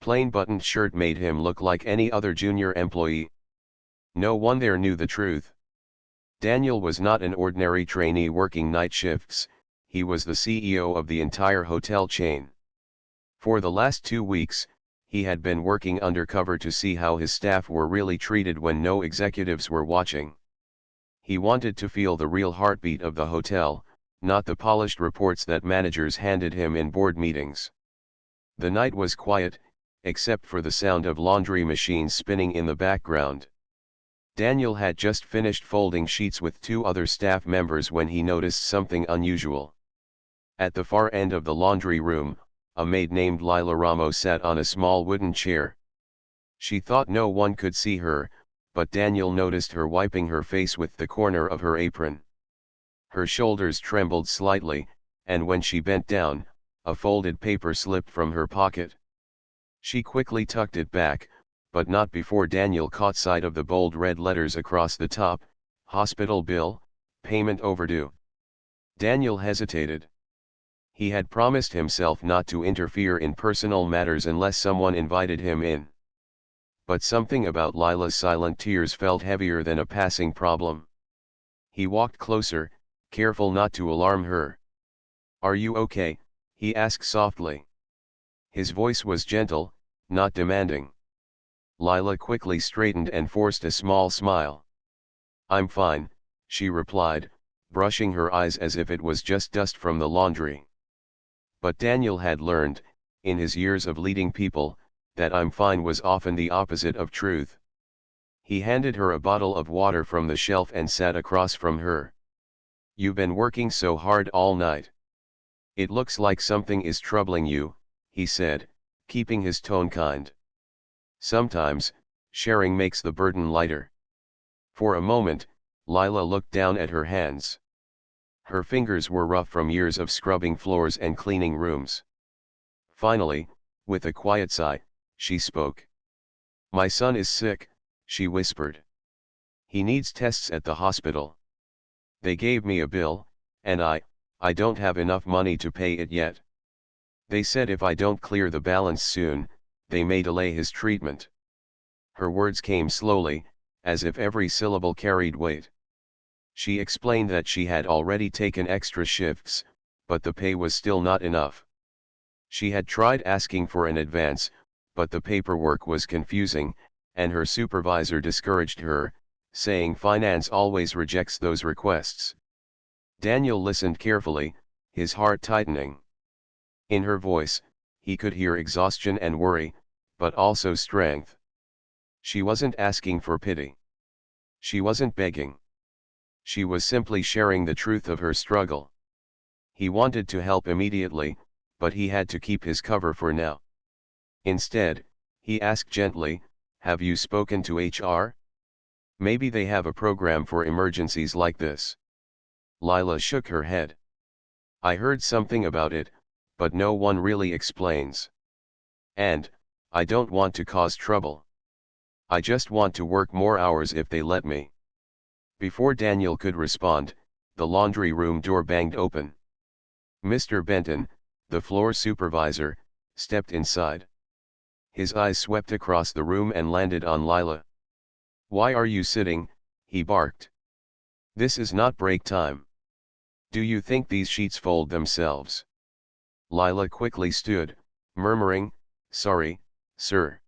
plain buttoned shirt made him look like any other junior employee. No one there knew the truth. Daniel was not an ordinary trainee working night shifts, he was the CEO of the entire hotel chain. For the last 2 weeks, he had been working undercover to see how his staff were really treated when no executives were watching. He wanted to feel the real heartbeat of the hotel, not the polished reports that managers handed him in board meetings. The night was quiet, except for the sound of laundry machines spinning in the background. Daniel had just finished folding sheets with 2 other staff members when he noticed something unusual. At the far end of the laundry room, a maid named Lila Ramos sat on a small wooden chair. She thought no one could see her, but Daniel noticed her wiping her face with the corner of her apron. Her shoulders trembled slightly, and when she bent down, a folded paper slipped from her pocket. She quickly tucked it back, but not before Daniel caught sight of the bold red letters across the top: hospital bill, payment overdue. Daniel hesitated. He had promised himself not to interfere in personal matters unless someone invited him in. But something about Lila's silent tears felt heavier than a passing problem. He walked closer, careful not to alarm her. "Are you okay?" he asked softly. His voice was gentle, not demanding. Lila quickly straightened and forced a small smile. "I'm fine," she replied, brushing her eyes as if it was just dust from the laundry. But Daniel had learned, in his years of leading people, that "I'm fine" was often the opposite of truth. He handed her a bottle of water from the shelf and sat across from her. "You've been working so hard all night. It looks like something is troubling you," he said, keeping his tone kind. "Sometimes, sharing makes the burden lighter." For a moment, Lila looked down at her hands. Her fingers were rough from years of scrubbing floors and cleaning rooms. Finally, with a quiet sigh, she spoke. "My son is sick," she whispered. "He needs tests at the hospital. They gave me a bill, and I don't have enough money to pay it yet. They said if I don't clear the balance soon, they may delay his treatment." Her words came slowly, as if every syllable carried weight. She explained that she had already taken extra shifts, but the pay was still not enough. She had tried asking for an advance, but the paperwork was confusing, and her supervisor discouraged her, saying finance always rejects those requests. Daniel listened carefully, his heart tightening. In her voice, he could hear exhaustion and worry, but also strength. She wasn't asking for pity. She wasn't begging. She was simply sharing the truth of her struggle. He wanted to help immediately, but he had to keep his cover for now. Instead, he asked gently, "Have you spoken to HR? Maybe they have a program for emergencies like this." Lila shook her head. "I heard something about it, but no one really explains. And, I don't want to cause trouble. I just want to work more hours if they let me." Before Daniel could respond, the laundry room door banged open. Mr. Benton, the floor supervisor, stepped inside. His eyes swept across the room and landed on Lila. "Why are you sitting?" he barked. "This is not break time. Do you think these sheets fold themselves?" Lila quickly stood, murmuring, "Sorry, sir."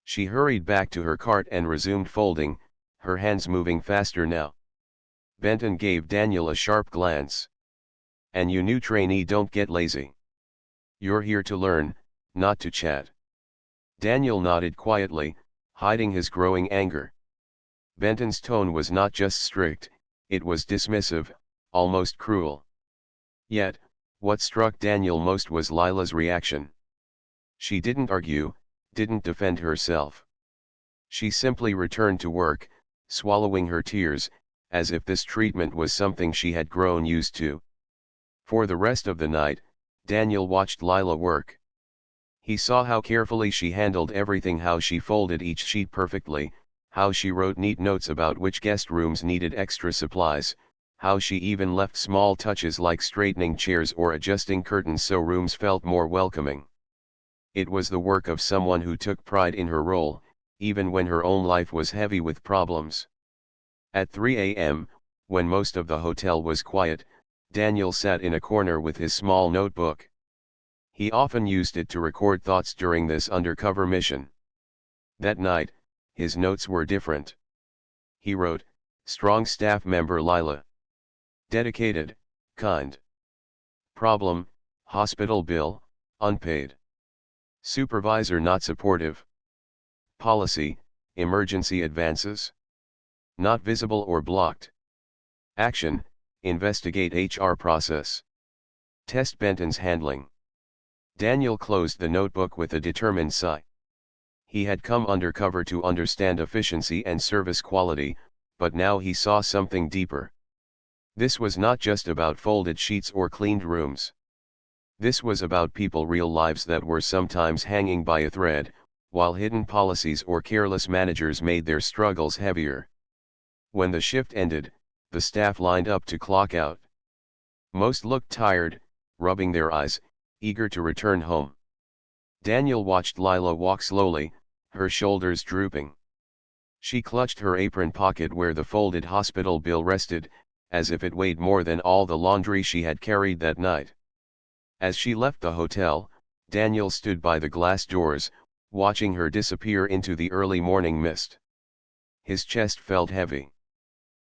She hurried back to her cart and resumed folding, her hands moving faster now. Benton gave Daniel a sharp glance. "And you new trainee don't get lazy. You're here to learn, not to chat." Daniel nodded quietly, hiding his growing anger. Benton's tone was not just strict, it was dismissive, almost cruel. Yet, what struck Daniel most was Lila's reaction. She didn't argue, didn't defend herself. She simply returned to work, swallowing her tears, as if this treatment was something she had grown used to. For the rest of the night, Daniel watched Lila work. He saw how carefully she handled everything, how she folded each sheet perfectly, how she wrote neat notes about which guest rooms needed extra supplies, how she even left small touches like straightening chairs or adjusting curtains so rooms felt more welcoming. It was the work of someone who took pride in her role, even when her own life was heavy with problems. At 3 a.m., when most of the hotel was quiet, Daniel sat in a corner with his small notebook. He often used it to record thoughts during this undercover mission. That night, his notes were different. He wrote, "Strong staff member Lila. Dedicated, kind. Problem, hospital bill, unpaid. Supervisor not supportive. Policy, emergency advances. Not visible or blocked. Action, investigate HR process. Test Benton's handling." Daniel closed the notebook with a determined sigh. He had come undercover to understand efficiency and service quality, but now he saw something deeper. This was not just about folded sheets or cleaned rooms. This was about people, real lives that were sometimes hanging by a thread, while hidden policies or careless managers made their struggles heavier. When the shift ended, the staff lined up to clock out. Most looked tired, rubbing their eyes, eager to return home. Daniel watched Lila walk slowly, her shoulders drooping. She clutched her apron pocket where the folded hospital bill rested, as if it weighed more than all the laundry she had carried that night. As she left the hotel, Daniel stood by the glass doors, watching her disappear into the early morning mist. His chest felt heavy.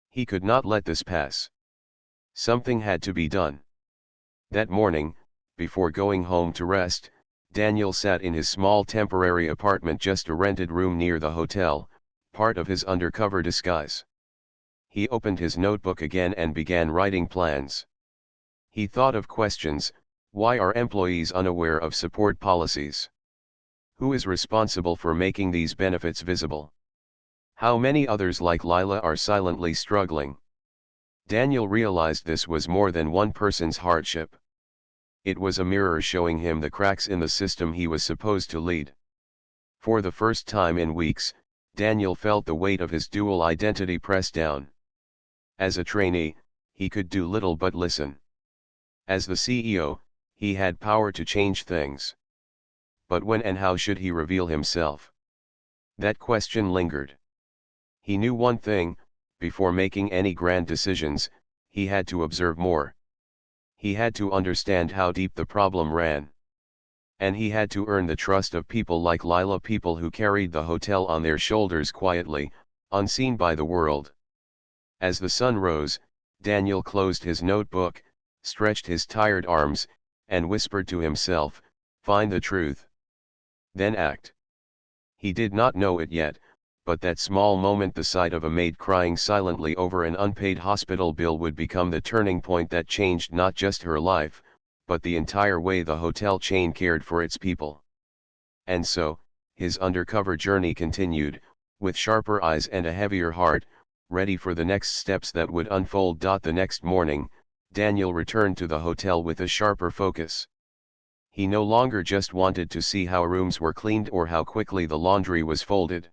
He could not let this pass. Something had to be done. That morning, before going home to rest, Daniel sat in his small temporary apartment, just a rented room near the hotel, part of his undercover disguise. He opened his notebook again and began writing plans. He thought of questions: why are employees unaware of support policies? Who is responsible for making these benefits visible? How many others like Lila are silently struggling? Daniel realized this was more than one person's hardship. It was a mirror showing him the cracks in the system he was supposed to lead. For the first time in weeks, Daniel felt the weight of his dual identity press down. As a trainee, he could do little but listen. As the CEO, he had power to change things. But when and how should he reveal himself? That question lingered. He knew one thing: before making any grand decisions, he had to observe more. He had to understand how deep the problem ran. And he had to earn the trust of people like Lila, people who carried the hotel on their shoulders quietly, unseen by the world. As the sun rose, Daniel closed his notebook, stretched his tired arms, and whispered to himself, "Find the truth. Then act." He did not know it yet, but that small moment, the sight of a maid crying silently over an unpaid hospital bill, would become the turning point that changed not just her life, but the entire way the hotel chain cared for its people. And so, his undercover journey continued, with sharper eyes and a heavier heart, ready for the next steps that would unfold. The next morning, Daniel returned to the hotel with a sharper focus. He no longer just wanted to see how rooms were cleaned or how quickly the laundry was folded.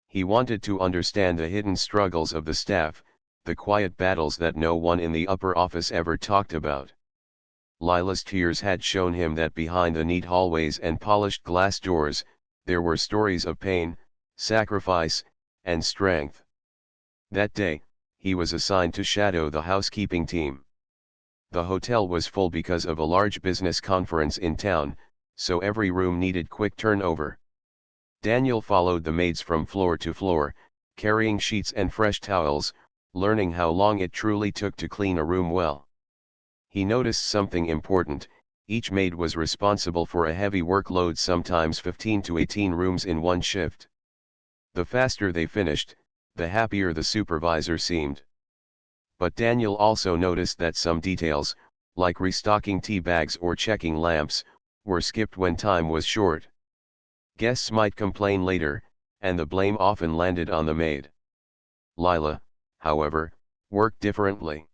He wanted to understand the hidden struggles of the staff, the quiet battles that no one in the upper office ever talked about. Lila's tears had shown him that behind the neat hallways and polished glass doors, there were stories of pain, sacrifice, and strength. That day, he was assigned to shadow the housekeeping team. The hotel was full because of a large business conference in town, so every room needed quick turnover. Daniel followed the maids from floor to floor, carrying sheets and fresh towels, learning how long it truly took to clean a room well. He noticed something important: each maid was responsible for a heavy workload, sometimes 15 to 18 rooms in one shift. The faster they finished, the happier the supervisor seemed. But Daniel also noticed that some details, like restocking tea bags or checking lamps, were skipped when time was short. Guests might complain later, and the blame often landed on the maid. Lila, however, worked differently.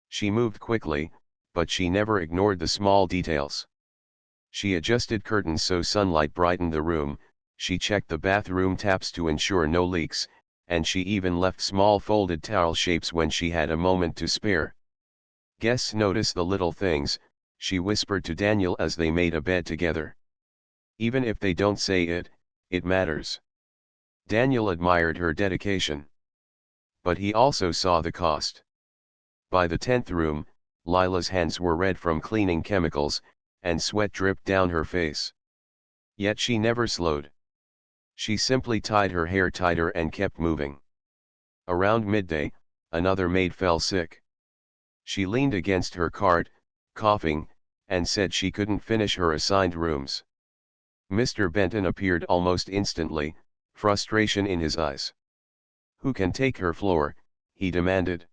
She moved quickly, but she never ignored the small details. She adjusted curtains so sunlight brightened the room, she checked the bathroom taps to ensure no leaks, and she even left small folded towel shapes when she had a moment to spare. Guests noticed the little things, she whispered to Daniel as they made a bed together. Even if they don't say it, it matters. Daniel admired her dedication. But he also saw the cost. By the 10th room, Lila's hands were red from cleaning chemicals, and sweat dripped down her face. Yet she never slowed. She simply tied her hair tighter and kept moving. Around midday, another maid fell sick. She leaned against her cart, coughing, and said she couldn't finish her assigned rooms. Mr. Benton appeared almost instantly, frustration in his eyes. "Who can take her floor?" he demanded.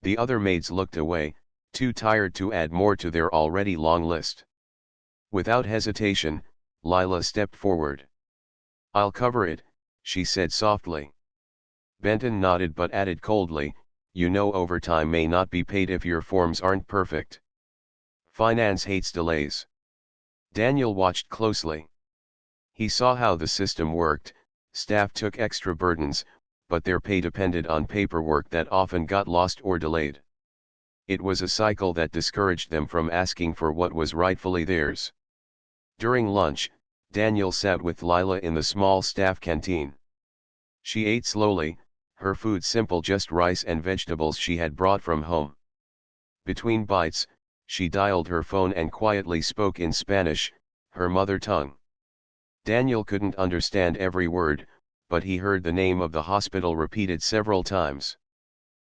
The other maids looked away, too tired to add more to their already long list. Without hesitation, Lila stepped forward. "I'll cover it," she said softly. Benton nodded but added coldly, "You know overtime may not be paid if your forms aren't perfect. Finance hates delays." Daniel watched closely. He saw how the system worked. Staff took extra burdens, but their pay depended on paperwork that often got lost or delayed. It was a cycle that discouraged them from asking for what was rightfully theirs. During lunch, Daniel sat with Lila in the small staff canteen. She ate slowly, her food simple, just rice and vegetables she had brought from home. Between bites, she dialed her phone and quietly spoke in Spanish, her mother tongue. Daniel couldn't understand every word, but he heard the name of the hospital repeated several times.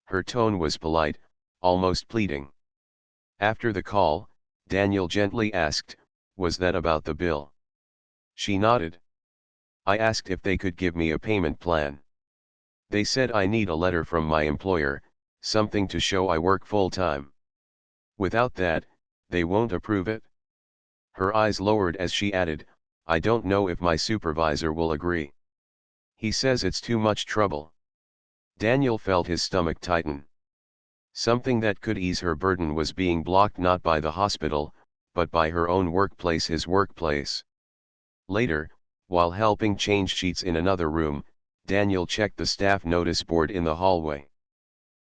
Her tone was polite, almost pleading. After the call, Daniel gently asked, "Was that about the bill?" She nodded. "I asked if they could give me a payment plan. They said I need a letter from my employer, something to show I work full-time. Without that, they won't approve it." Her eyes lowered as she added, "I don't know if my supervisor will agree. He says it's too much trouble." Daniel felt his stomach tighten. Something that could ease her burden was being blocked not by the hospital, but by her own workplace, his workplace. Later, while helping change sheets in another room, Daniel checked the staff notice board in the hallway.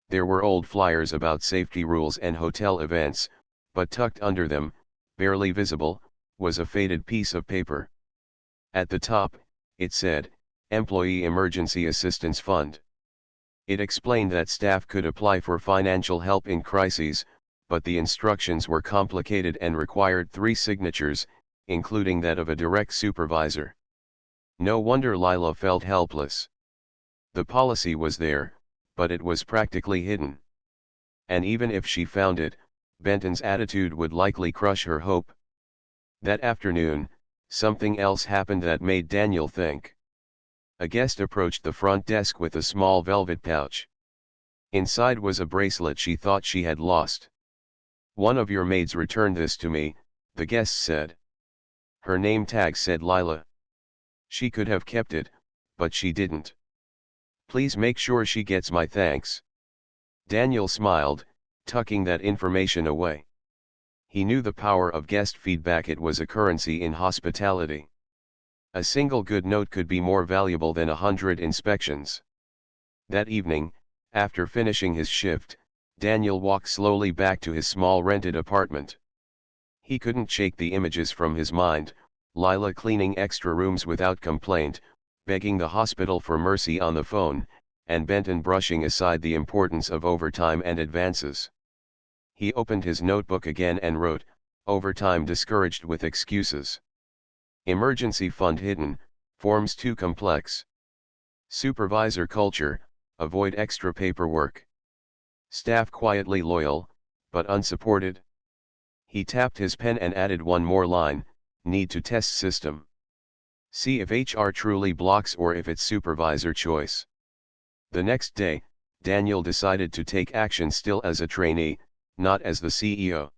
There were old flyers about safety rules and hotel events, but tucked under them, barely visible, was a faded piece of paper. At the top, it said, "Employee Emergency Assistance Fund." It explained that staff could apply for financial help in crises, but the instructions were complicated and required 3 signatures, including that of a direct supervisor. No wonder Lila felt helpless. The policy was there, but it was practically hidden. And even if she found it, Benton's attitude would likely crush her hope. That afternoon, something else happened that made Daniel think. A guest approached the front desk with a small velvet pouch. Inside was a bracelet she thought she had lost. "One of your maids returned this to me," the guest said. Her name tag said Lila. She could have kept it, but she didn't. "Please make sure she gets my thanks." Daniel smiled, tucking that information away. He knew the power of guest feedback. It was a currency in hospitality. A single good note could be more valuable than 100 inspections. That evening, after finishing his shift, Daniel walked slowly back to his small rented apartment. He couldn't shake the images from his mind: Lila cleaning extra rooms without complaint, begging the hospital for mercy on the phone, and Benton brushing aside the importance of overtime and advances. He opened his notebook again and wrote, "Overtime discouraged with excuses. Emergency fund hidden, forms too complex. Supervisor culture, avoid extra paperwork. Staff quietly loyal, but unsupported." He tapped his pen and added one more line: "Need to test system. See if HR truly blocks or if it's supervisor choice." The next day, Daniel decided to take action, still as a trainee, not as the CEO.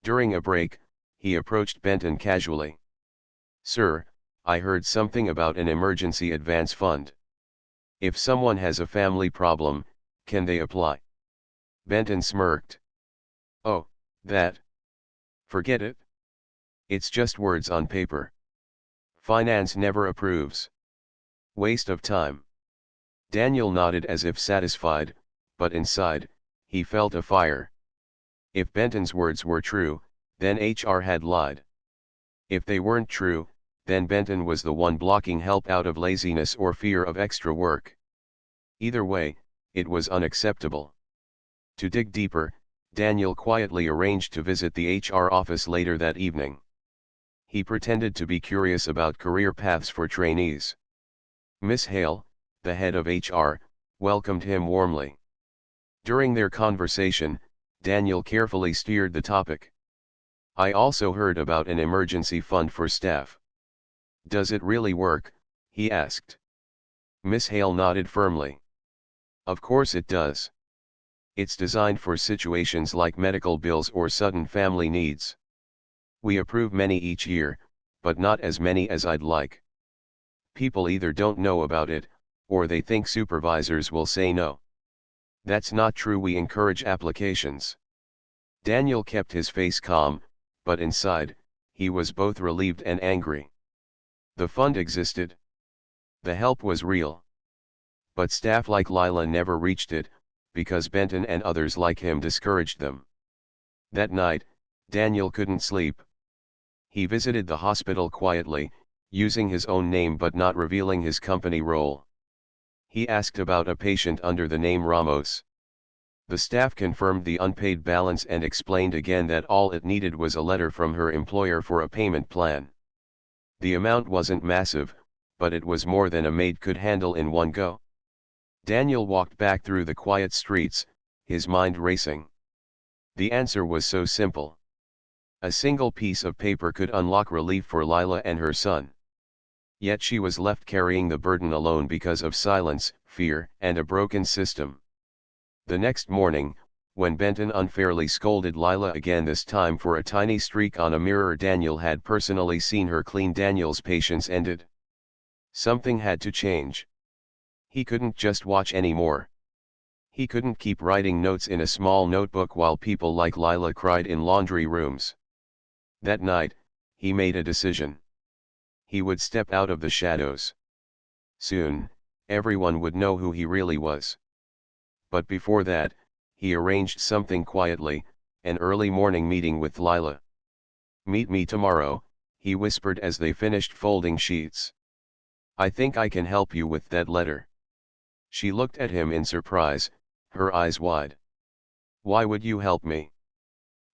During a break, he approached Benton casually. "Sir, I heard something about an emergency advance fund. If someone has a family problem, can they apply?" Benton smirked. "Oh, that. Forget it. It's just words on paper. Finance never approves. Waste of time." Daniel nodded as if satisfied, but inside, he felt a fire. If Benton's words were true, then HR had lied. If they weren't true, then Benton was the one blocking help out of laziness or fear of extra work. Either way, it was unacceptable. To dig deeper, Daniel quietly arranged to visit the HR office later that evening. He pretended to be curious about career paths for trainees. Miss Hale, the head of HR, welcomed him warmly. During their conversation, Daniel carefully steered the topic. "I also heard about an emergency fund for staff. Does it really work?" he asked. Miss Hale nodded firmly. "Of course it does. It's designed for situations like medical bills or sudden family needs. We approve many each year, but not as many as I'd like. People either don't know about it, or they think supervisors will say no. That's not true. We encourage applications." Daniel kept his face calm, but inside, he was both relieved and angry. The fund existed. The help was real. But staff like Lila never reached it, because Benton and others like him discouraged them. That night, Daniel couldn't sleep. He visited the hospital quietly, using his own name but not revealing his company role. He asked about a patient under the name Ramos. The staff confirmed the unpaid balance and explained again that all it needed was a letter from her employer for a payment plan. The amount wasn't massive, but it was more than a maid could handle in one go. Daniel walked back through the quiet streets, his mind racing. The answer was so simple. A single piece of paper could unlock relief for Lila and her son. Yet she was left carrying the burden alone because of silence, fear, and a broken system. The next morning, when Benton unfairly scolded Lila again, this time for a tiny streak on a mirror Daniel had personally seen her clean, Daniel's patience ended. Something had to change. He couldn't just watch anymore. He couldn't keep writing notes in a small notebook while people like Lila cried in laundry rooms. That night, he made a decision. He would step out of the shadows. Soon, everyone would know who he really was. But before that, he arranged something quietly, an early morning meeting with Lila. "Meet me tomorrow," he whispered as they finished folding sheets. "I think I can help you with that letter." She looked at him in surprise, her eyes wide. "Why would you help me?"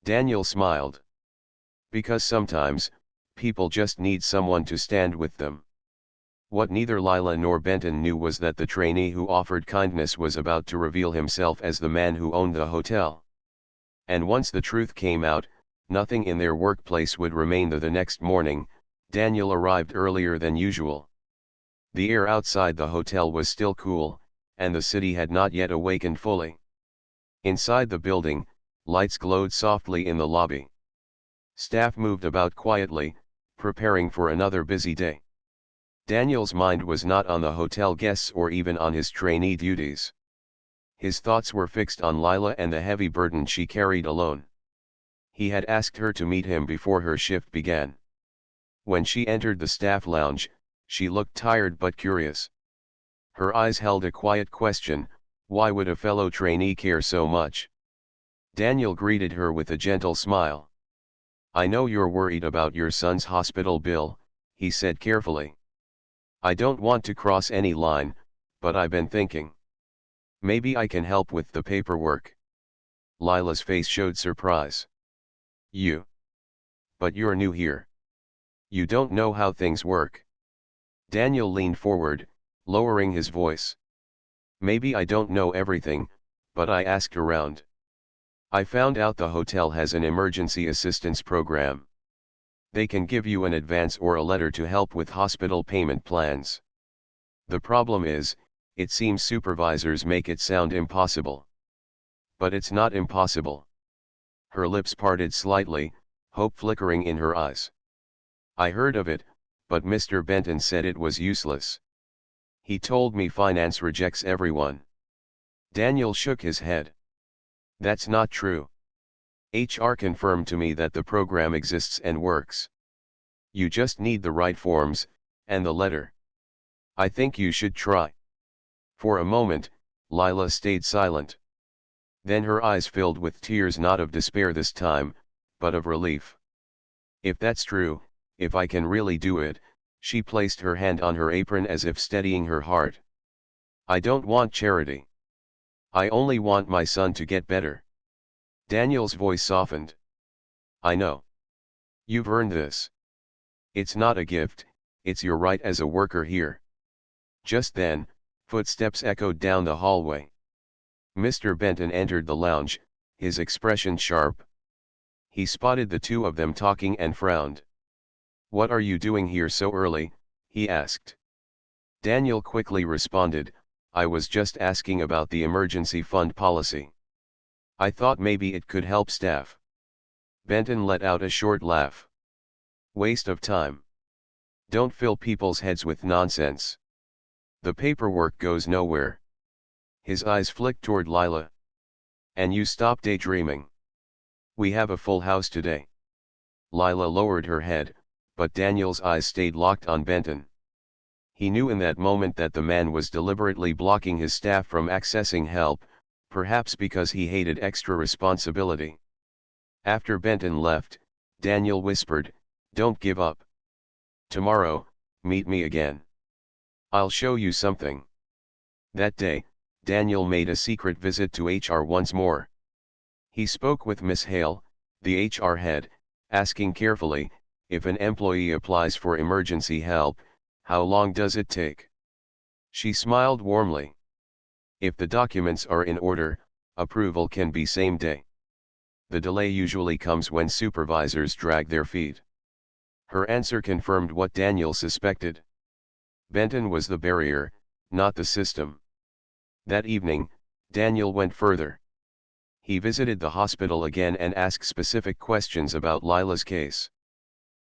Daniel smiled. "Because sometimes, people just need someone to stand with them." What neither Lila nor Benton knew was that the trainee who offered kindness was about to reveal himself as the man who owned the hotel. And once the truth came out, nothing in their workplace would remain. The next morning, Daniel arrived earlier than usual. The air outside the hotel was still cool, and the city had not yet awakened fully. Inside the building, lights glowed softly in the lobby. Staff moved about quietly, preparing for another busy day. Daniel's mind was not on the hotel guests or even on his trainee duties. His thoughts were fixed on Lila and the heavy burden she carried alone. He had asked her to meet him before her shift began. When she entered the staff lounge, she looked tired but curious. Her eyes held a quiet question: why would a fellow trainee care so much? Daniel greeted her with a gentle smile. "I know you're worried about your son's hospital bill," he said carefully. "I don't want to cross any line, but I've been thinking. Maybe I can help with the paperwork." Lila's face showed surprise. "You? But you're new here. You don't know how things work." Daniel leaned forward, lowering his voice. "Maybe I don't know everything, but I asked around. I found out the hotel has an emergency assistance program. They can give you an advance or a letter to help with hospital payment plans. The problem is, it seems supervisors make it sound impossible. But it's not impossible." Her lips parted slightly, hope flickering in her eyes. "I heard of it, but Mr. Benton said it was useless. He told me finance rejects everyone." Daniel shook his head. "That's not true. HR confirmed to me that the program exists and works. You just need the right forms, and the letter. I think you should try." For a moment, Lila stayed silent. Then her eyes filled with tears, not of despair this time, but of relief. "If that's true, if I can really do it, She placed her hand on her apron as if steadying her heart. I don't want charity. I only want my son to get better. Daniel's voice softened. I know. You've earned this. It's not a gift, it's your right as a worker here. Just then, footsteps echoed down the hallway. Mr. Benton entered the lounge, his expression sharp. He spotted the two of them talking and frowned. What are you doing here so early? He asked. Daniel quickly responded, I was just asking about the emergency fund policy. I thought maybe it could help staff. Benton let out a short laugh. Waste of time. Don't fill people's heads with nonsense. The paperwork goes nowhere. His eyes flicked toward Lila. And you stop daydreaming. We have a full house today. Lila lowered her head, but Daniel's eyes stayed locked on Benton. He knew in that moment that the man was deliberately blocking his staff from accessing help, perhaps because he hated extra responsibility. After Benton left, Daniel whispered, Don't give up. Tomorrow, meet me again. I'll show you something. That day, Daniel made a secret visit to HR once more. He spoke with Miss Hale, the HR head, asking carefully, if an employee applies for emergency help, how long does it take? She smiled warmly. If the documents are in order, approval can be same day. The delay usually comes when supervisors drag their feet. Her answer confirmed what Daniel suspected. Benton was the barrier, not the system. That evening, Daniel went further. He visited the hospital again and asked specific questions about Lila's case.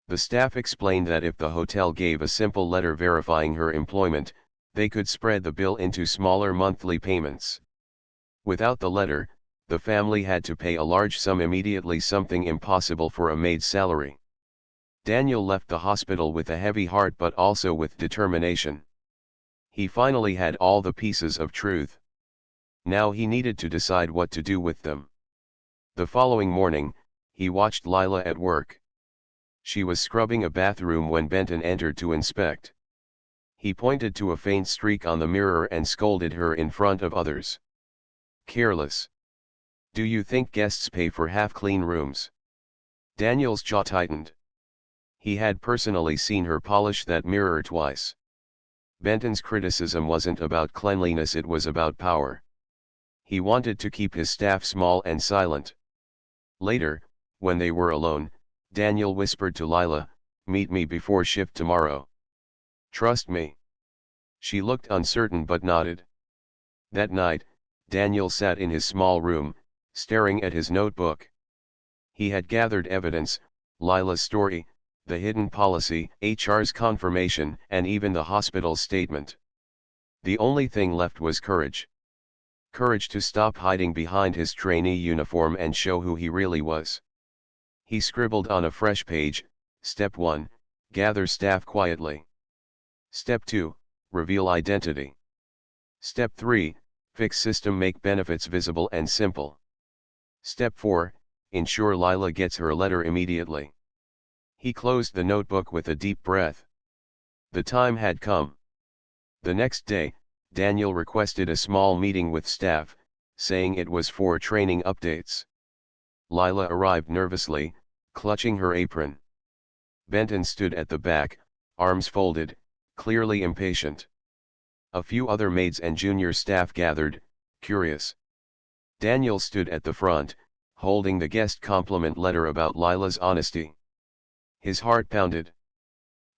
The staff explained that if the hotel gave a simple letter verifying her employment, they could spread the bill into smaller monthly payments. Without the letter, the family had to pay a large sum immediately, something impossible for a maid's salary. Daniel left the hospital with a heavy heart but also with determination. He finally had all the pieces of truth. Now he needed to decide what to do with them. The following morning, he watched Lila at work. She was scrubbing a bathroom when Benton entered to inspect. He pointed to a faint streak on the mirror and scolded her in front of others. Careless. Do you think guests pay for half-clean rooms? Daniel's jaw tightened. He had personally seen her polish that mirror twice. Benton's criticism wasn't about cleanliness, it was about power. He wanted to keep his staff small and silent. Later, when they were alone, Daniel whispered to Lila, meet me before shift tomorrow. Trust me. She looked uncertain but nodded. That night, Daniel sat in his small room, staring at his notebook. He had gathered evidence, Lila's story, the hidden policy, HR's confirmation, and even the hospital's statement. The only thing left was courage. Courage to stop hiding behind his trainee uniform and show who he really was. He scribbled on a fresh page, Step 1, gather staff quietly. Step 2, reveal identity. Step 3, fix system, make benefits visible and simple. Step 4, ensure Lila gets her letter immediately. He closed the notebook with a deep breath. The time had come. The next day, Daniel requested a small meeting with staff, saying it was for training updates. Lila arrived nervously, clutching her apron. Benton stood at the back, arms folded, clearly impatient. A few other maids and junior staff gathered, curious. Daniel stood at the front, holding the guest compliment letter about Lila's honesty. His heart pounded.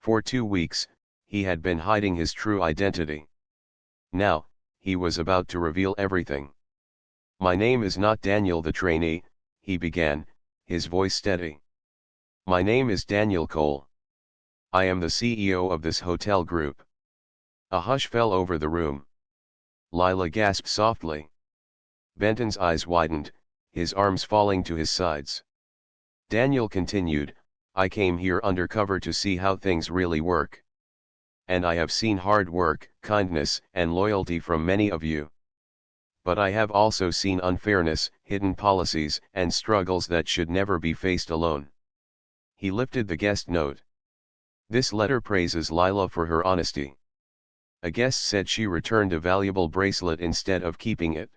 For 2 weeks, he had been hiding his true identity. Now, he was about to reveal everything. My name is not Daniel the trainee, he began, his voice steady. My name is Daniel Cole. I am the CEO of this hotel group. A hush fell over the room. Lila gasped softly. Benton's eyes widened, his arms falling to his sides. Daniel continued, I came here undercover to see how things really work. And I have seen hard work, kindness, and loyalty from many of you. But I have also seen unfairness, hidden policies, and struggles that should never be faced alone. He lifted the guest note. This letter praises Lila for her honesty. A guest said she returned a valuable bracelet instead of keeping it.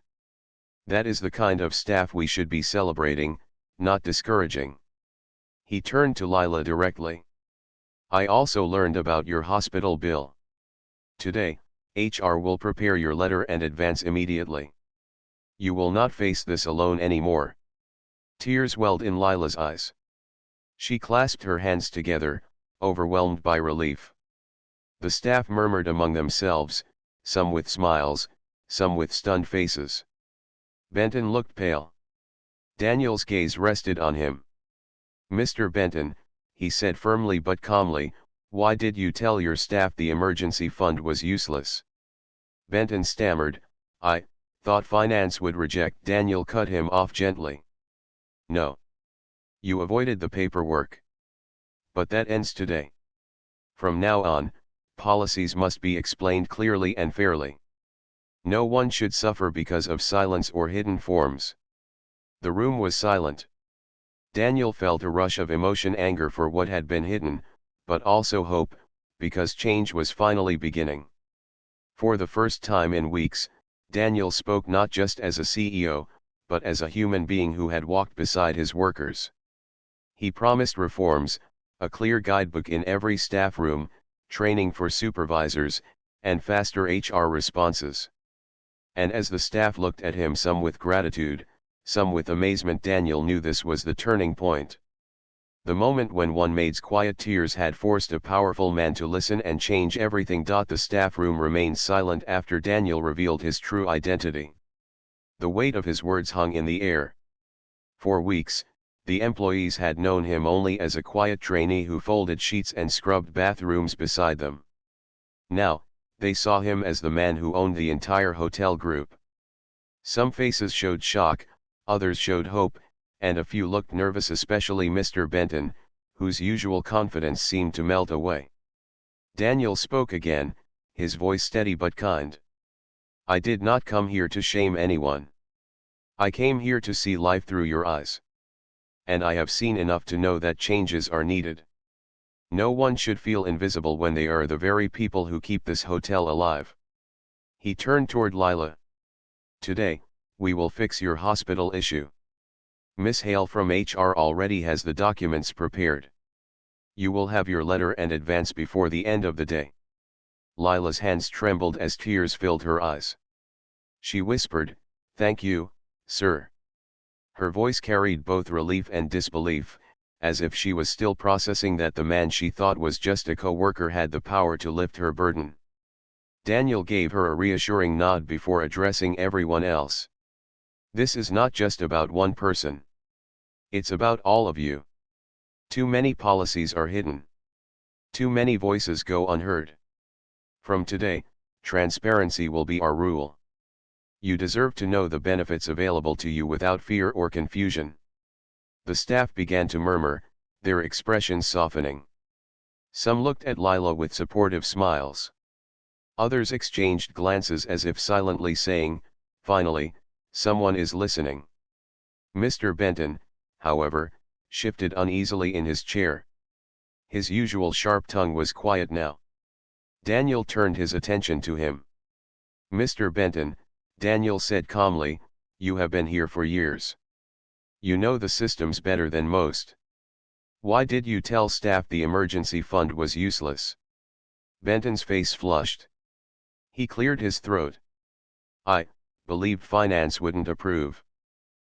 That is the kind of staff we should be celebrating, not discouraging. He turned to Lila directly. I also learned about your hospital bill. Today, HR will prepare your letter and advance immediately. You will not face this alone anymore. Tears welled in Lila's eyes. She clasped her hands together, overwhelmed by relief. The staff murmured among themselves, some with smiles, some with stunned faces. Benton looked pale. Daniel's gaze rested on him. Mr. Benton, he said firmly but calmly, why did you tell your staff the emergency fund was useless? Benton stammered, I thought finance would reject. Daniel cut him off gently. No. You avoided the paperwork. But that ends today. From now on, policies must be explained clearly and fairly. No one should suffer because of silence or hidden forms. The room was silent. Daniel felt a rush of emotion, anger for what had been hidden, but also hope, because change was finally beginning. For the first time in weeks, Daniel spoke not just as a CEO, but as a human being who had walked beside his workers. He promised reforms, a clear guidebook in every staff room, training for supervisors, and faster HR responses. And as the staff looked at him, some with gratitude, some with amazement, Daniel knew this was the turning point. The moment when one maid's quiet tears had forced a powerful man to listen and change everything. The staff room remained silent after Daniel revealed his true identity. The weight of his words hung in the air. For weeks, the employees had known him only as a quiet trainee who folded sheets and scrubbed bathrooms beside them. Now, they saw him as the man who owned the entire hotel group. Some faces showed shock, others showed hope, and a few looked nervous, especially Mr. Benton, whose usual confidence seemed to melt away. Daniel spoke again, his voice steady but kind. I did not come here to shame anyone. I came here to see life through your eyes. And I have seen enough to know that changes are needed. No one should feel invisible when they are the very people who keep this hotel alive. He turned toward Lila. Today, we will fix your hospital issue. Miss Hale from HR already has the documents prepared. You will have your letter and advance before the end of the day. Lila's hands trembled as tears filled her eyes. She whispered, Thank you, sir. Her voice carried both relief and disbelief, as if she was still processing that the man she thought was just a co-worker had the power to lift her burden. Daniel gave her a reassuring nod before addressing everyone else. This is not just about one person. It's about all of you. Too many policies are hidden. Too many voices go unheard. From today, transparency will be our rule. You deserve to know the benefits available to you without fear or confusion. The staff began to murmur, their expressions softening. Some looked at Lila with supportive smiles. Others exchanged glances as if silently saying, finally, someone is listening. Mr. Benton, however, shifted uneasily in his chair. His usual sharp tongue was quiet now. Daniel turned his attention to him. Mr. Benton, Daniel said calmly, you have been here for years. You know the systems better than most. Why did you tell staff the emergency fund was useless? Benton's face flushed. He cleared his throat. I believed finance wouldn't approve.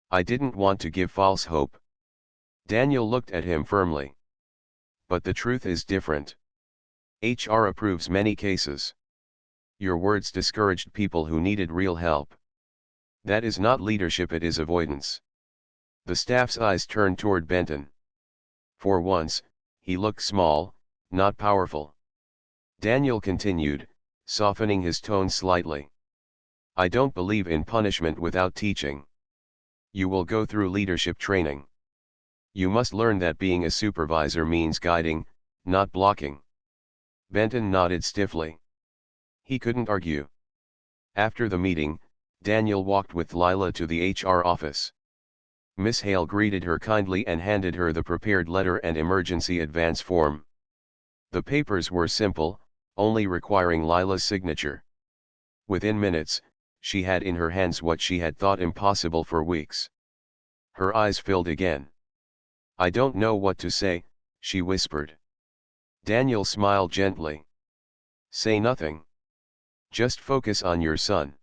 I didn't want to give false hope. Daniel looked at him firmly. But the truth is different. HR approves many cases. Your words discouraged people who needed real help. That is not leadership, it is avoidance. The staff's eyes turned toward Benton. For once, he looked small, not powerful. Daniel continued, softening his tone slightly. I don't believe in punishment without teaching. You will go through leadership training. You must learn that being a supervisor means guiding, not blocking. Benton nodded stiffly. He couldn't argue. After the meeting, Daniel walked with Lila to the HR office. Miss Hale greeted her kindly and handed her the prepared letter and emergency advance form. The papers were simple, only requiring Lila's signature. Within minutes, she had in her hands what she had thought impossible for weeks. Her eyes filled again. "I don't know what to say," she whispered. Daniel smiled gently. "Say nothing. Just focus on your son.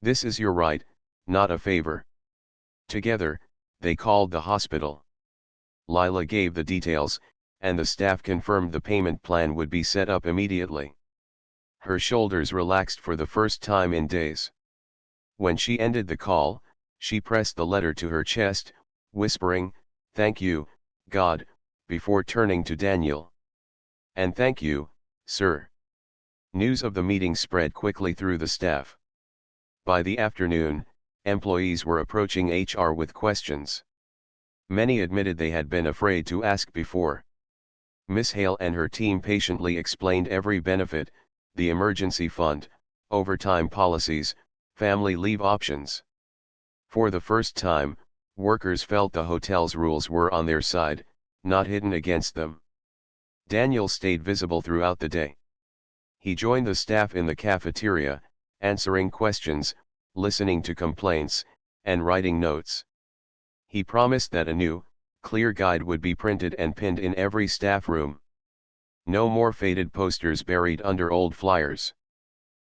This is your right, not a favor." Together, they called the hospital. Lila gave the details, and the staff confirmed the payment plan would be set up immediately. Her shoulders relaxed for the first time in days. When she ended the call, she pressed the letter to her chest, whispering, "Thank you, God," before turning to Daniel. "And thank you, sir." News of the meeting spread quickly through the staff. By the afternoon, employees were approaching HR with questions. Many admitted they had been afraid to ask before. Miss Hale and her team patiently explained every benefit: the emergency fund, overtime policies, family leave options. For the first time, workers felt the hotel's rules were on their side, not hidden against them. Daniel stayed visible throughout the day. He joined the staff in the cafeteria, answering questions, listening to complaints, and writing notes. He promised that a new, clear guide would be printed and pinned in every staff room. No more faded posters buried under old flyers.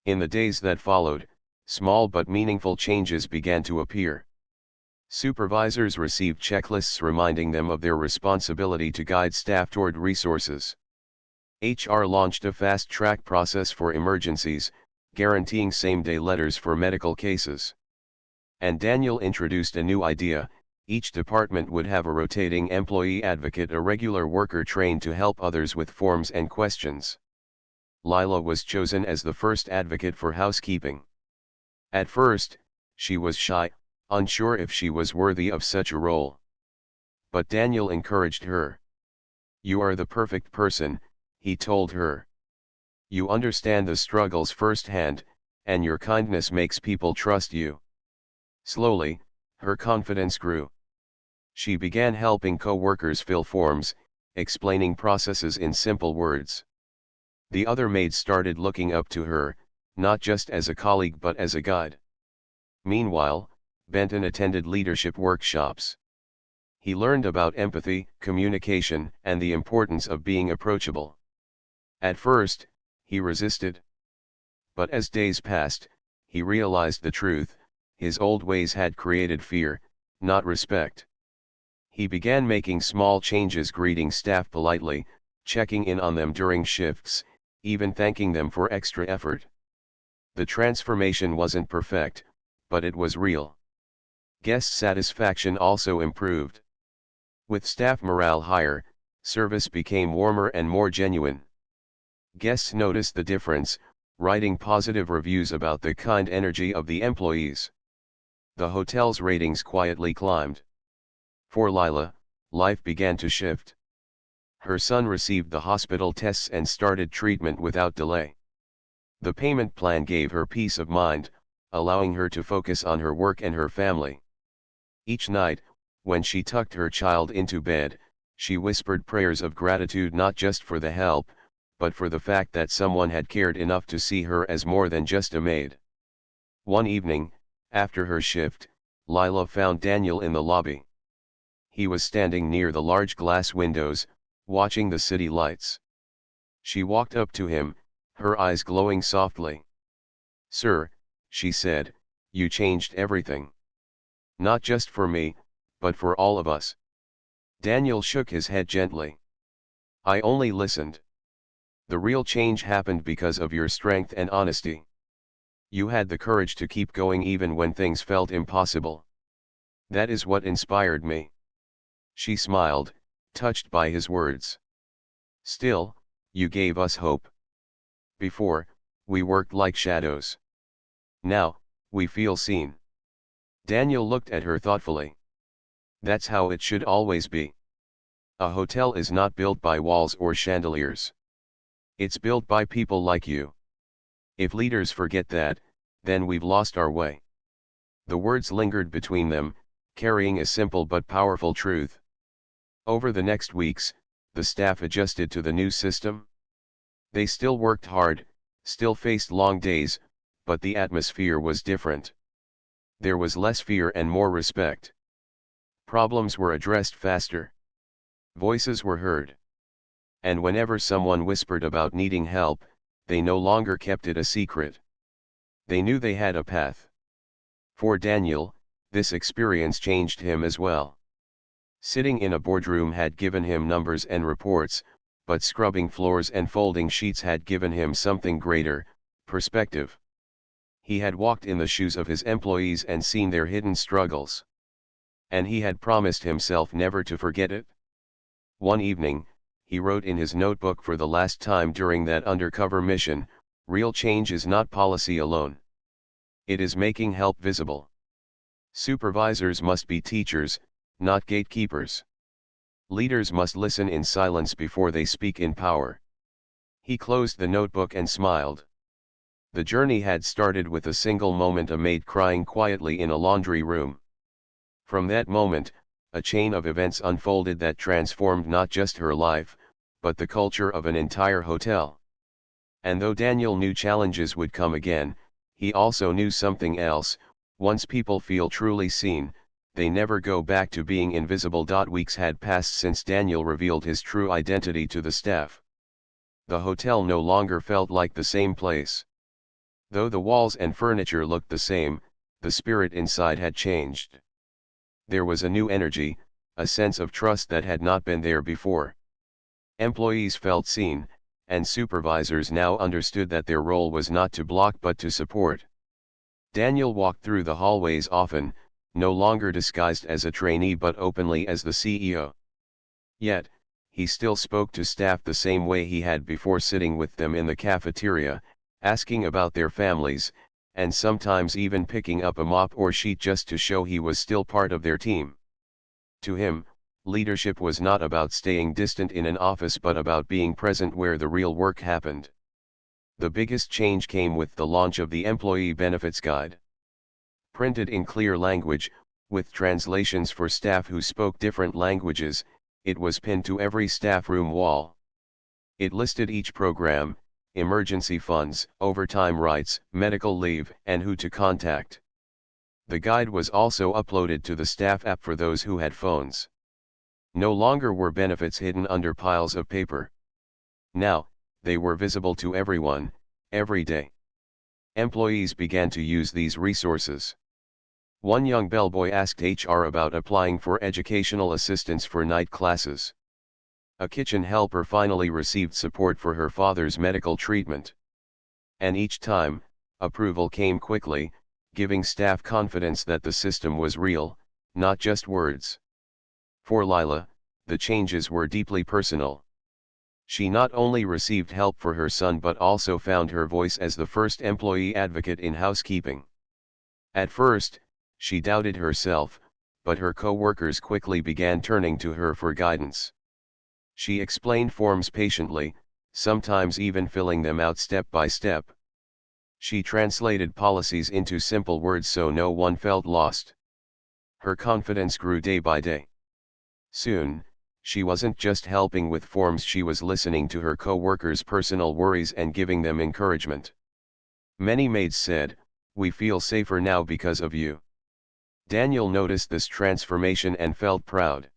In the days that followed, small but meaningful changes began to appear. Supervisors received checklists reminding them of their responsibility to guide staff toward resources. HR launched a fast-track process for emergencies, guaranteeing same-day letters for medical cases. And Daniel introduced a new idea: each department would have a rotating employee advocate, a regular worker trained to help others with forms and questions. Lila was chosen as the first advocate for housekeeping. At first, she was shy, unsure if she was worthy of such a role. But Daniel encouraged her. "You are the perfect person," he told her. "You understand the struggles firsthand, and your kindness makes people trust you." Slowly, her confidence grew. She began helping co-workers fill forms, explaining processes in simple words. The other maids started looking up to her, not just as a colleague but as a guide. Meanwhile, Benton attended leadership workshops. He learned about empathy, communication, and the importance of being approachable. At first, he resisted. But as days passed, he realized the truth: his old ways had created fear, not respect. He began making small changes: greeting staff politely, checking in on them during shifts, even thanking them for extra effort. The transformation wasn't perfect, but it was real. Guest satisfaction also improved. With staff morale higher, service became warmer and more genuine. Guests noticed the difference, writing positive reviews about the kind energy of the employees. The hotel's ratings quietly climbed. For Lila, life began to shift. Her son received the hospital tests and started treatment without delay. The payment plan gave her peace of mind, allowing her to focus on her work and her family. Each night, when she tucked her child into bed, she whispered prayers of gratitude, not just for the help, but for the fact that someone had cared enough to see her as more than just a maid. One evening, after her shift, Lila found Daniel in the lobby. He was standing near the large glass windows, watching the city lights. She walked up to him, her eyes glowing softly. "Sir," she said, "you changed everything. Not just for me, but for all of us." Daniel shook his head gently. "I only listened. The real change happened because of your strength and honesty. You had the courage to keep going even when things felt impossible. That is what inspired me." She smiled, touched by his words. "Still, you gave us hope. Before, we worked like shadows. Now, we feel seen." Daniel looked at her thoughtfully. "That's how it should always be. A hotel is not built by walls or chandeliers. It's built by people like you. If leaders forget that, then we've lost our way." The words lingered between them, carrying a simple but powerful truth. Over the next weeks, the staff adjusted to the new system. They still worked hard, still faced long days, but the atmosphere was different. There was less fear and more respect. Problems were addressed faster. Voices were heard. And whenever someone whispered about needing help, they no longer kept it a secret. They knew they had a path. For Daniel, this experience changed him as well. Sitting in a boardroom had given him numbers and reports, but scrubbing floors and folding sheets had given him something greater, perspective. He had walked in the shoes of his employees and seen their hidden struggles. And he had promised himself never to forget it. One evening, he wrote in his notebook for the last time during that undercover mission, "Real change is not policy alone. It is making help visible. Supervisors must be teachers, not gatekeepers. Leaders must listen in silence before they speak in power." He closed the notebook and smiled. The journey had started with a single moment: a maid crying quietly in a laundry room. From that moment, a chain of events unfolded that transformed not just her life, but the culture of an entire hotel. And though Daniel knew challenges would come again, he also knew something else: once people feel truly seen, they never go back to being invisible. Weeks had passed since Daniel revealed his true identity to the staff. The hotel no longer felt like the same place. Though the walls and furniture looked the same, the spirit inside had changed. There was a new energy, a sense of trust that had not been there before. Employees felt seen, and supervisors now understood that their role was not to block but to support. Daniel walked through the hallways often, no longer disguised as a trainee but openly as the CEO. Yet, he still spoke to staff the same way he had before, sitting with them in the cafeteria, asking about their families, and sometimes even picking up a mop or sheet just to show he was still part of their team. To him, leadership was not about staying distant in an office but about being present where the real work happened. The biggest change came with the launch of the Employee Benefits Guide. Printed in clear language, with translations for staff who spoke different languages, it was pinned to every staff room wall. It listed each program, emergency funds, overtime rights, medical leave, and who to contact. The guide was also uploaded to the staff app for those who had phones. No longer were benefits hidden under piles of paper. Now, they were visible to everyone, every day. Employees began to use these resources. One young bellboy asked HR about applying for educational assistance for night classes. A kitchen helper finally received support for her father's medical treatment. And each time, approval came quickly, giving staff confidence that the system was real, not just words. For Lila, the changes were deeply personal. She not only received help for her son but also found her voice as the first employee advocate in housekeeping. At first, she doubted herself, but her co-workers quickly began turning to her for guidance. She explained forms patiently, sometimes even filling them out step by step. She translated policies into simple words so no one felt lost. Her confidence grew day by day. Soon, she wasn't just helping with forms, she was listening to her co-workers' personal worries and giving them encouragement. Many maids said, "We feel safer now because of you." Daniel noticed this transformation and felt proud.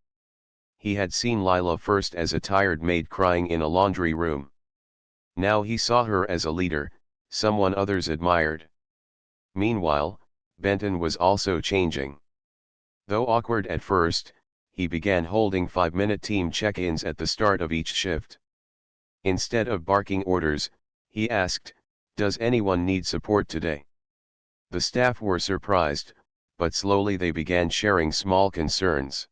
He had seen Lila first as a tired maid crying in a laundry room. Now he saw her as a leader, someone others admired. Meanwhile, Benton was also changing. Though awkward at first, he began holding 5-minute team check-ins at the start of each shift. Instead of barking orders, he asked, "Does anyone need support today?" The staff were surprised, but slowly they began sharing small concerns.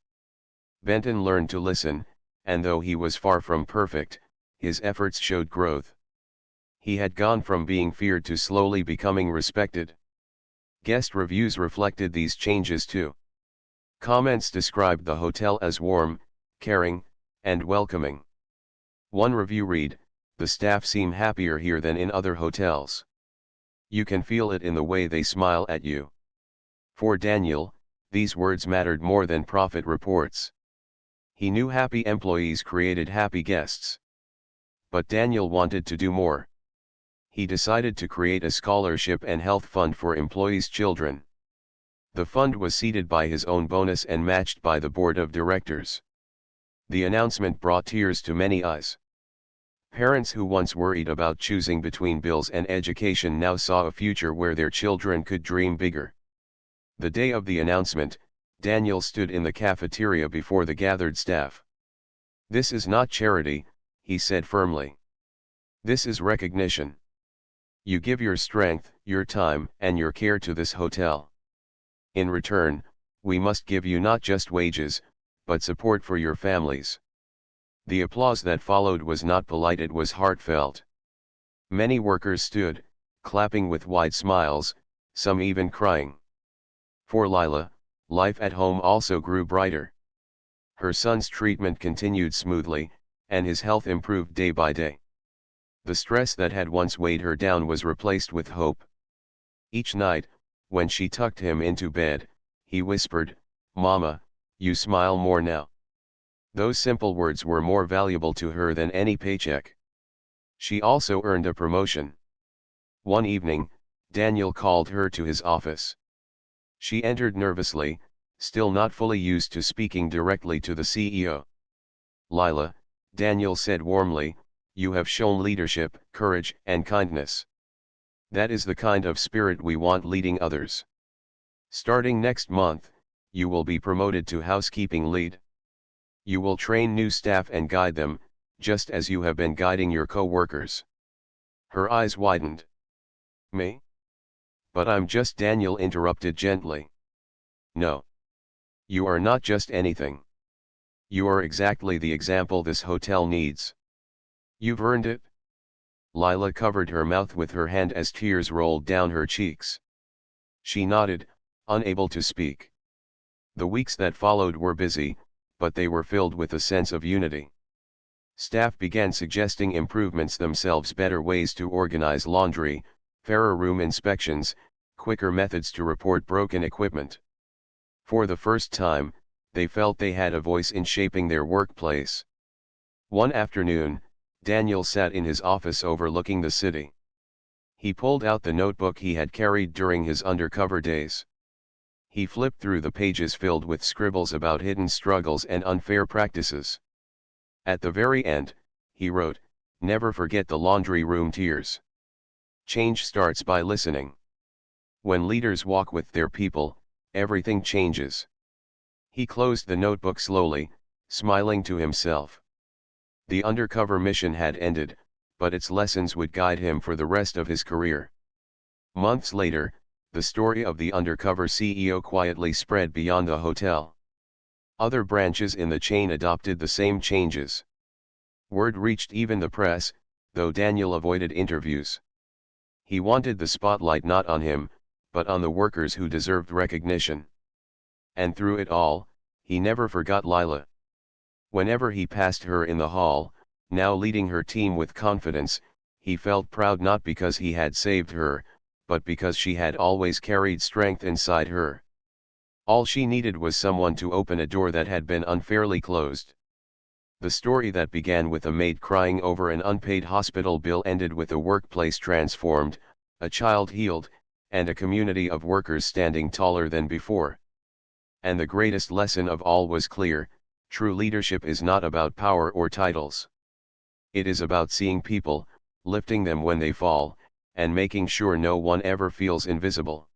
Benton learned to listen, and though he was far from perfect, his efforts showed growth. He had gone from being feared to slowly becoming respected. Guest reviews reflected these changes too. Comments described the hotel as warm, caring, and welcoming. One review read, "The staff seem happier here than in other hotels. You can feel it in the way they smile at you." For Daniel, these words mattered more than profit reports. He knew happy employees created happy guests. But Daniel wanted to do more. He decided to create a scholarship and health fund for employees' children. The fund was seeded by his own bonus and matched by the board of directors. The announcement brought tears to many eyes. Parents who once worried about choosing between bills and education now saw a future where their children could dream bigger. The day of the announcement, Daniel stood in the cafeteria before the gathered staff. "This is not charity," he said firmly. "This is recognition. You give your strength, your time, and your care to this hotel. In return, we must give you not just wages, but support for your families." The applause that followed was not polite, it was heartfelt. Many workers stood, clapping with wide smiles, some even crying. For Lila, life at home also grew brighter. Her son's treatment continued smoothly, and his health improved day by day. The stress that had once weighed her down was replaced with hope. Each night, when she tucked him into bed, he whispered, "Mama, you smile more now." Those simple words were more valuable to her than any paycheck. She also earned a promotion. One evening, Daniel called her to his office. She entered nervously, still not fully used to speaking directly to the CEO. "Lila," Daniel said warmly, "you have shown leadership, courage, and kindness. That is the kind of spirit we want leading others. Starting next month, you will be promoted to housekeeping lead. You will train new staff and guide them, just as you have been guiding your co-workers." Her eyes widened. "Me? But I'm just," Daniel interrupted gently. "No. You are not just anything. You are exactly the example this hotel needs. You've earned it." Lila covered her mouth with her hand as tears rolled down her cheeks. She nodded, unable to speak. The weeks that followed were busy, but they were filled with a sense of unity. Staff began suggesting improvements themselves, better ways to organize laundry, fairer room inspections, quicker methods to report broken equipment. For the first time, they felt they had a voice in shaping their workplace. One afternoon, Daniel sat in his office overlooking the city. He pulled out the notebook he had carried during his undercover days. He flipped through the pages filled with scribbles about hidden struggles and unfair practices. At the very end, he wrote, "Never forget the laundry room tears. Change starts by listening. When leaders walk with their people, everything changes." He closed the notebook slowly, smiling to himself. The undercover mission had ended, but its lessons would guide him for the rest of his career. Months later, the story of the undercover CEO quietly spread beyond the hotel. Other branches in the chain adopted the same changes. Word reached even the press, though Daniel avoided interviews. He wanted the spotlight not on him, but on the workers who deserved recognition. And through it all, he never forgot Lila. Whenever he passed her in the hall, now leading her team with confidence, he felt proud, not because he had saved her, but because she had always carried strength inside her. All she needed was someone to open a door that had been unfairly closed. The story that began with a maid crying over an unpaid hospital bill ended with a workplace transformed, a child healed, and a community of workers standing taller than before. And the greatest lesson of all was clear: true leadership is not about power or titles. It is about seeing people, lifting them when they fall, and making sure no one ever feels invisible.